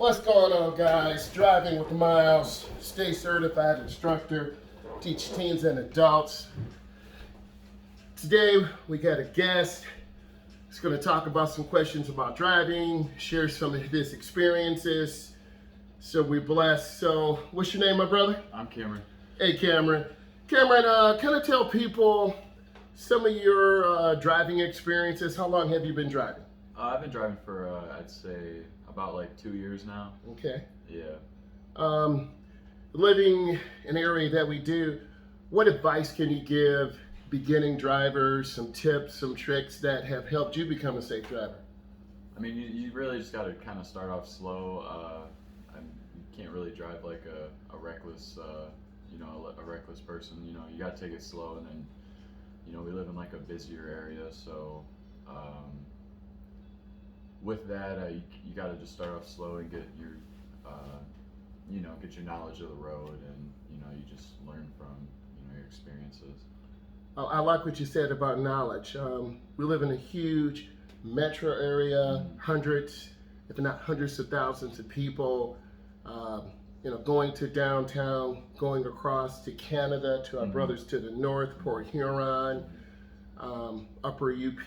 What's going on, guys? Driving with Miles, stay certified instructor, teach teens and adults. Today we got a guest. He's going to talk about some questions about driving, share some of his experiences. So we're blessed. So what's your name, my brother? I'm Cameron. Hey, Cameron. Cameron, kind of tell people some of your driving experiences. How long have you been driving? I've been driving for, I'd say, about like 2 years now. Okay. Yeah. Living in the area that we do, what advice can you give beginning drivers, some tips, some tricks that have helped you become a safe driver? I mean, you really just got to kind of start off slow. You can't really drive like a reckless, a reckless person. You got to take it slow, and then, we live in like a busier area, so with that, you got to just start off slow and get your, get your knowledge of the road, and you just learn from your experiences. I like what you said about knowledge. We live in a huge metro area, hundreds, if not hundreds of thousands of people. Going to downtown, going across to Canada, to our brothers to the north, Port Huron, Upper UP.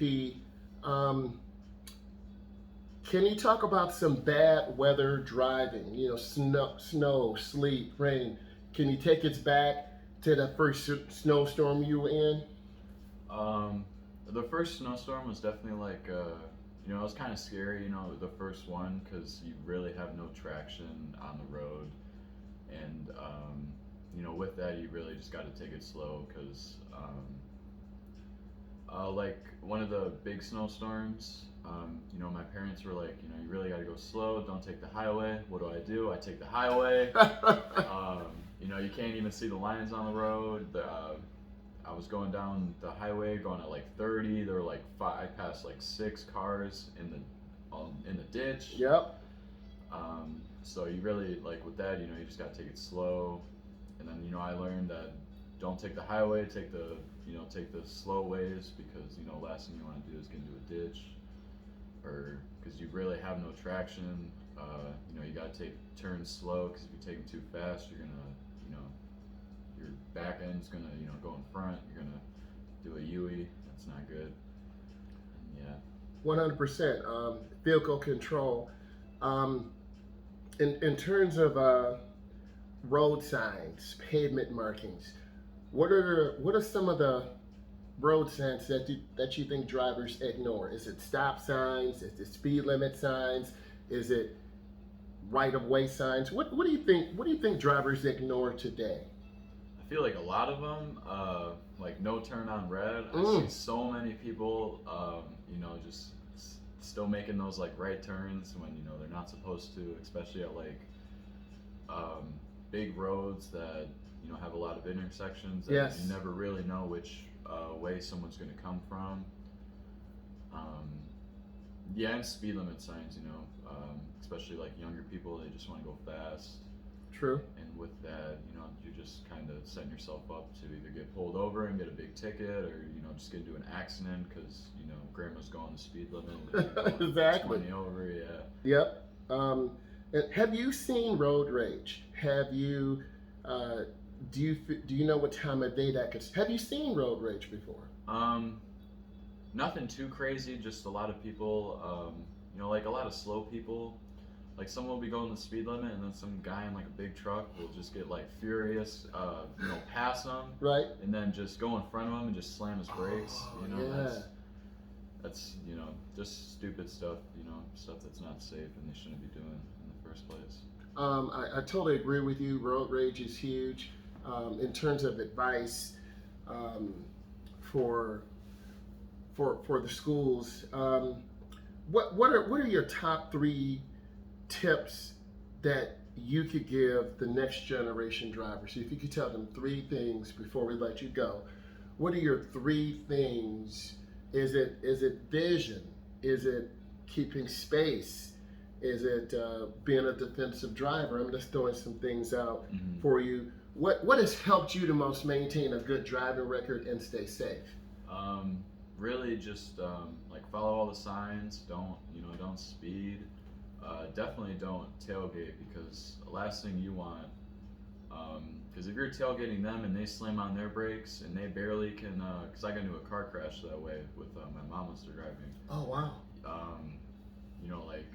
Can you talk about some bad weather driving? Snow, sleet, rain. Can you take us back to the first snowstorm you were in? The first snowstorm was definitely like, it was kind of scary, the first one, because you really have no traction on the road. And, with that, you really just got to take it slow, because, like one of the big snowstorms, my parents were like, you really got to go slow, don't take the highway. What do? I take the highway. You can't even see the lines on the road. I was going down the highway, going at like 30. There were like I passed like 6 cars in the ditch. Yep. So you really, like with that, you just got to take it slow. And then, I learned that don't take the highway, take the slow ways, because, last thing you want to do is get into a ditch, or because you really have no traction. You got to take turns slow, because if you take them too fast, you're gonna, your back end's gonna, go in front. You're gonna do a UE. That's not good. Yeah. 100%. Vehicle control. In terms of road signs, pavement markings, what are some of the road signs that you think drivers ignore? Is it stop signs? Is it speed limit signs? Is it right of way signs? What do you think? What do you think drivers ignore today? I feel like a lot of them, like no turn on red. I see so many people, just still making those like right turns when they're not supposed to, especially at like big roads that have a lot of intersections. And Yes. You never really know which way someone's going to come from. And speed limit signs. Especially like younger people, they just want to go fast. True. And with that, you're just kind of setting yourself up to either get pulled over and get a big ticket, or just get into an accident because grandma's going the speed limit. Exactly. 20 over, yeah. Yep. And have you seen road rage? Have you? Do you know what time of day that could? Have you seen road rage before? Nothing too crazy. Just a lot of people. Like a lot of slow people. Like someone will be going the speed limit, and then some guy in like a big truck will just get like furious, pass them, Right. and then just go in front of him and just slam his brakes. Yeah. That's just stupid stuff. Stuff that's not safe and they shouldn't be doing in the first place. I totally agree with you. Road rage is huge. In terms of advice for the schools, what are your top 3 tips that you could give the next generation drivers? If you could tell them 3 things before we let you go, what are your 3 things? Is it vision? Is it keeping space? Is it being a defensive driver? I'm just throwing some things out for you. What has helped you the most maintain a good driving record and stay safe? Really just like follow all the signs. Don't speed. definitely don't tailgate, because the last thing you want, because if you're tailgating them and they slam on their brakes and they barely can, because I got into a car crash that way with my mom was driving. Oh wow. You know, like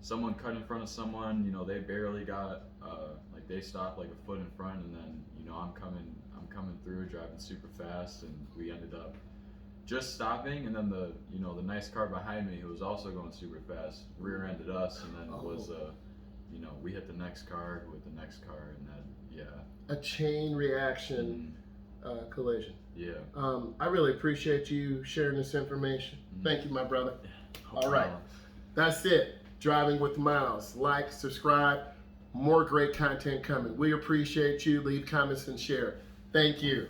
someone cut in front of someone, you know, they barely got, like they stopped like a foot in front, and then, you know, I'm coming through driving super fast, and we ended up just stopping, and then the, you know, the nice car behind me, who was also going super fast, rear-ended us, and then was, you know, we hit the next car, who hit the next car, and then, yeah. A chain reaction collision. Yeah. I really appreciate you sharing this information. Thank you, my brother. No All right. problem. That's it. Driving with Miles. Like, subscribe. More great content coming. We appreciate you. Leave comments and share. Thank you.